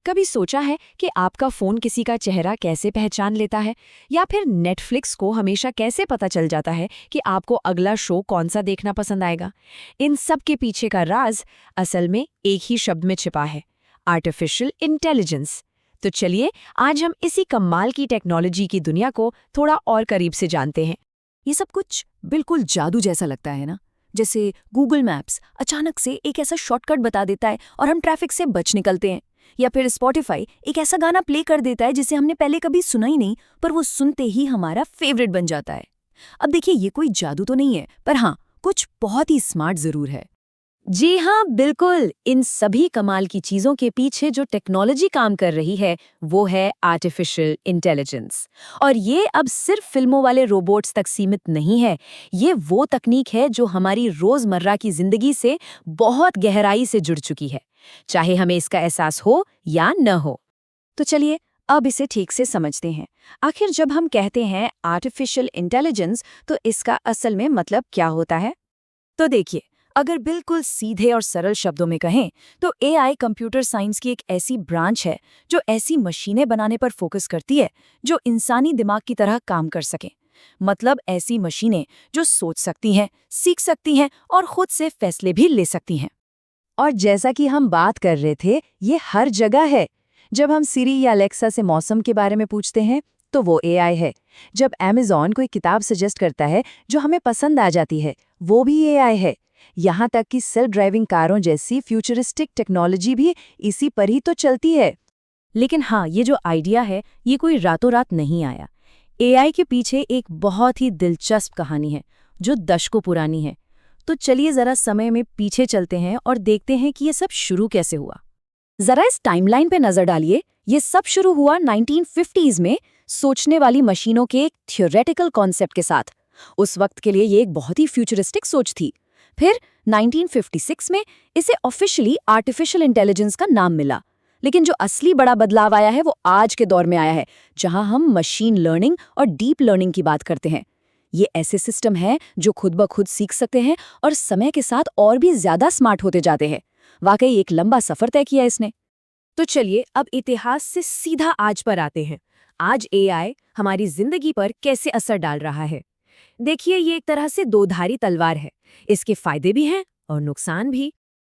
कभी सोचा है कि आपका फ़ोन किसी का चेहरा कैसे पहचान लेता है, या फिर नेटफ्लिक्स को हमेशा कैसे पता चल जाता है कि आपको अगला शो कौन सा देखना पसंद आएगा? इन सब के पीछे का राज असल में एक ही शब्द में छिपा है: आर्टिफिशियल इंटेलिजेंस। तो चलिए आज हम इसी कमाल की टेक्नोलॉजी की दुनिया को थोड़ा और करीब से जानते हैं। ये सब कुछ बिल्कुल जादू जैसा लगता है ना। जैसे गूगल मैप्स अचानक से एक ऐसा शॉर्टकट बता देता है और हम ट्रैफिक से बच निकलते हैं, या फिर स्पॉटिफाई एक ऐसा गाना प्ले कर देता है जिसे हमने पहले कभी सुना ही नहीं, पर वो सुनते ही हमारा फेवरेट बन जाता है। अब देखिए, ये कोई जादू तो नहीं है, पर हाँ, कुछ बहुत ही स्मार्ट जरूर है। जी हाँ, बिल्कुल। इन सभी कमाल की चीज़ों के पीछे जो टेक्नोलॉजी काम कर रही है वो है आर्टिफिशियल इंटेलिजेंस। और ये अब सिर्फ फिल्मों वाले रोबोट्स तक सीमित नहीं है। ये वो तकनीक है जो हमारी रोज़मर्रा की ज़िंदगी से बहुत गहराई से जुड़ चुकी है, चाहे हमें इसका एहसास हो या न हो। तो चलिए अब इसे ठीक से समझते हैं। आखिर जब हम कहते हैं आर्टिफिशियल इंटेलिजेंस, तो इसका असल में मतलब क्या होता है? तो देखिए, अगर बिल्कुल सीधे और सरल शब्दों में कहें तो एआई कंप्यूटर साइंस की एक ऐसी ब्रांच है जो ऐसी मशीनें बनाने पर फोकस करती है जो इंसानी दिमाग की तरह काम कर सकें। मतलब ऐसी मशीनें जो सोच सकती हैं, सीख सकती हैं और खुद से फैसले भी ले सकती हैं। और जैसा कि हम बात कर रहे थे, ये हर जगह है। जब हम सिरी या अलेक्सा से मौसम के बारे में पूछते हैं तो वो एआई है। जब अमेज़न कोई किताब सजेस्ट करता है जो हमें पसंद आ जाती है, वो भी एआई है। यहाँ तक कि सेल्फ ड्राइविंग कारों जैसी फ्यूचरिस्टिक टेक्नोलॉजी भी इसी पर ही तो चलती है। लेकिन हाँ, ये जो आइडिया है, ये कोई रातों रात नहीं आया। एआई के पीछे एक बहुत ही दिलचस्प कहानी है जो दशकों पुरानी है। तो चलिए जरा समय में पीछे चलते हैं और देखते हैं कि ये सब शुरू कैसे हुआ। जरा इस टाइमलाइन पे नजर डालिए। ये सब शुरू हुआ 1950s में सोचने वाली मशीनों के एक थियोरेटिकल कॉन्सेप्ट के साथ। उस वक्त के लिए ये एक बहुत ही फ्यूचरिस्टिक सोच थी। फिर 1956 में इसे ऑफिशियली आर्टिफिशियल इंटेलिजेंस का नाम मिला। लेकिन जो असली बड़ा बदलाव आया है वो आज के दौर में आया है, जहां हम मशीन लर्निंग और डीप लर्निंग की बात करते हैं। ये ऐसे सिस्टम हैं जो खुद ब खुद सीख सकते हैं और समय के साथ और भी ज्यादा स्मार्ट होते जाते हैं। वाकई एक लंबा सफर तय किया इसने। तो चलिए अब इतिहास से सीधा आज पर आते हैं। आज एआई हमारी जिंदगी पर कैसे असर डाल रहा है? देखिए, ये एक तरह से दोधारी तलवार है। इसके फायदे भी हैं और नुकसान भी।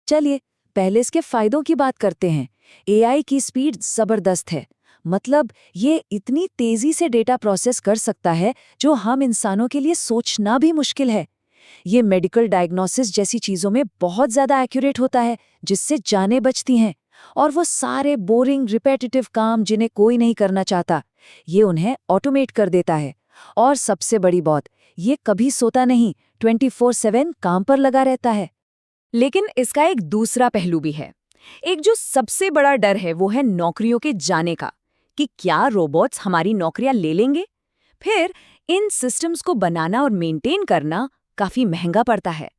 चलिए पहले इसके फायदों की बात करते हैं। एआई की स्पीड जबरदस्त है। मतलब ये इतनी तेजी से डेटा प्रोसेस कर सकता है जो हम इंसानों के लिए सोचना भी मुश्किल है। ये मेडिकल डायग्नोसिस जैसी चीजों में बहुत ज्यादा एक्यूरेट होता है, जिससे जानें बचती हैं। और वो सारे बोरिंग रिपेटिटिव काम जिन्हें कोई नहीं करना चाहता, ये उन्हें ऑटोमेट कर देता है। और सबसे बड़ी बात, ये कभी सोता नहीं, 24/7 काम पर लगा रहता है। लेकिन इसका एक दूसरा पहलू भी है। एक जो सबसे बड़ा डर है वो है नौकरियों के जाने का, कि क्या रोबोट्स हमारी नौकरियां ले लेंगे? फिर इन सिस्टम्स को बनाना और मेंटेन करना काफी महंगा पड़ता है।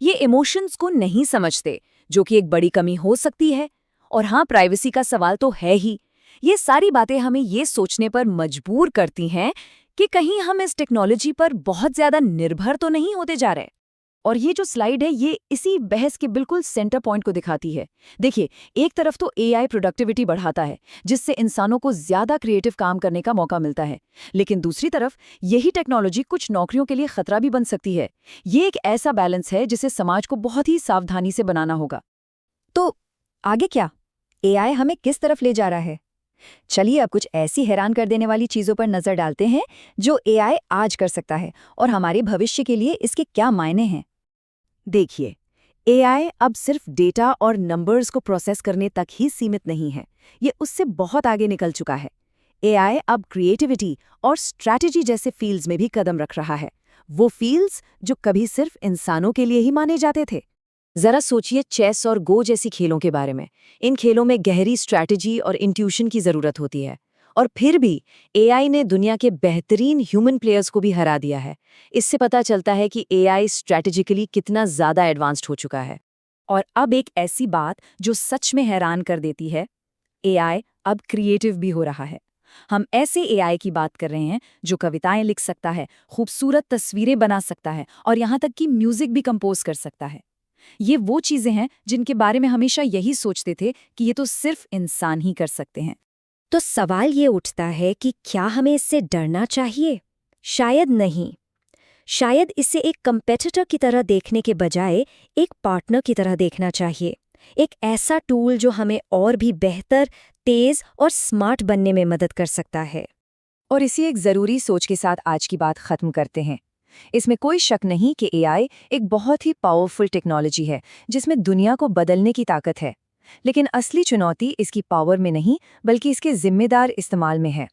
ये इमोशंस को नहीं समझते, जो कि एक बड़ी कमी हो सकती है। और हाँ, प्राइवेसी का सवाल तो है ही। ये सारी बातें हमें ये सोचने पर मजबूर करती हैं कि कहीं हम इस टेक्नोलॉजी पर बहुत ज्यादा निर्भर तो नहीं होते जा रहे। और ये जो स्लाइड है, ये इसी बहस के बिल्कुल सेंटर पॉइंट को दिखाती है। देखिए, एक तरफ तो एआई प्रोडक्टिविटी बढ़ाता है, जिससे इंसानों को ज्यादा क्रिएटिव काम करने का मौका मिलता है। लेकिन दूसरी तरफ यही टेक्नोलॉजी कुछ नौकरियों के लिए खतरा भी बन सकती है। ये एक ऐसा बैलेंस है जिसे समाज को बहुत ही सावधानी से बनाना होगा। तो आगे क्या? एआई हमें किस तरफ ले जा रहा है? चलिए अब कुछ ऐसी हैरान कर देने वाली चीजों पर नजर डालते हैं जो एआई आज कर सकता है और हमारे भविष्य के लिए इसके क्या मायने हैं। देखिए, एआई अब सिर्फ डेटा और नंबर्स को प्रोसेस करने तक ही सीमित नहीं है। ये उससे बहुत आगे निकल चुका है। एआई अब क्रिएटिविटी और स्ट्रैटेजी जैसे फील्ड्स में भी कदम रख रहा है। वो फील्ड्स जो कभी सिर्फ इंसानों के लिए ही माने जाते थे। जरा सोचिए चेस और गो जैसी खेलों के बारे में। इन खेलों में गहरी स्ट्रैटेजी और इंट्यूशन की जरूरत होती है, और फिर भी एआई ने दुनिया के बेहतरीन ह्यूमन प्लेयर्स को भी हरा दिया है। इससे पता चलता है कि एआई स्ट्रैटेजिकली कितना ज्यादा एडवांस्ड हो चुका है। और अब एक ऐसी बात जो सच में हैरान कर देती है, एआई अब क्रिएटिव भी हो रहा है। हम ऐसे एआई की बात कर रहे हैं जो कविताएं लिख सकता है, खूबसूरत तस्वीरें बना सकता है और यहाँ तक कि म्यूजिक भी कंपोज कर सकता है। ये वो चीजें हैं जिनके बारे में हमेशा यही सोचते थे कि ये तो सिर्फ इंसान ही कर सकते हैं। तो सवाल ये उठता है कि क्या हमें इससे डरना चाहिए? शायद नहीं। शायद इसे एक कंपेटिटर की तरह देखने के बजाय एक पार्टनर की तरह देखना चाहिए। एक ऐसा टूल जो हमें और भी बेहतर, तेज और स्मार्ट बनने में मदद कर सकता है। और इसी एक ज़रूरी सोच के साथ आज की बात ख़त्म करते हैं। इसमें कोई शक नहीं कि एआई एक बहुत ही पावरफुल टेक्नोलॉजी है जिसमें दुनिया को बदलने की ताकत है। लेकिन असली चुनौती इसकी पावर में नहीं बल्कि इसके जिम्मेदार इस्तेमाल में है।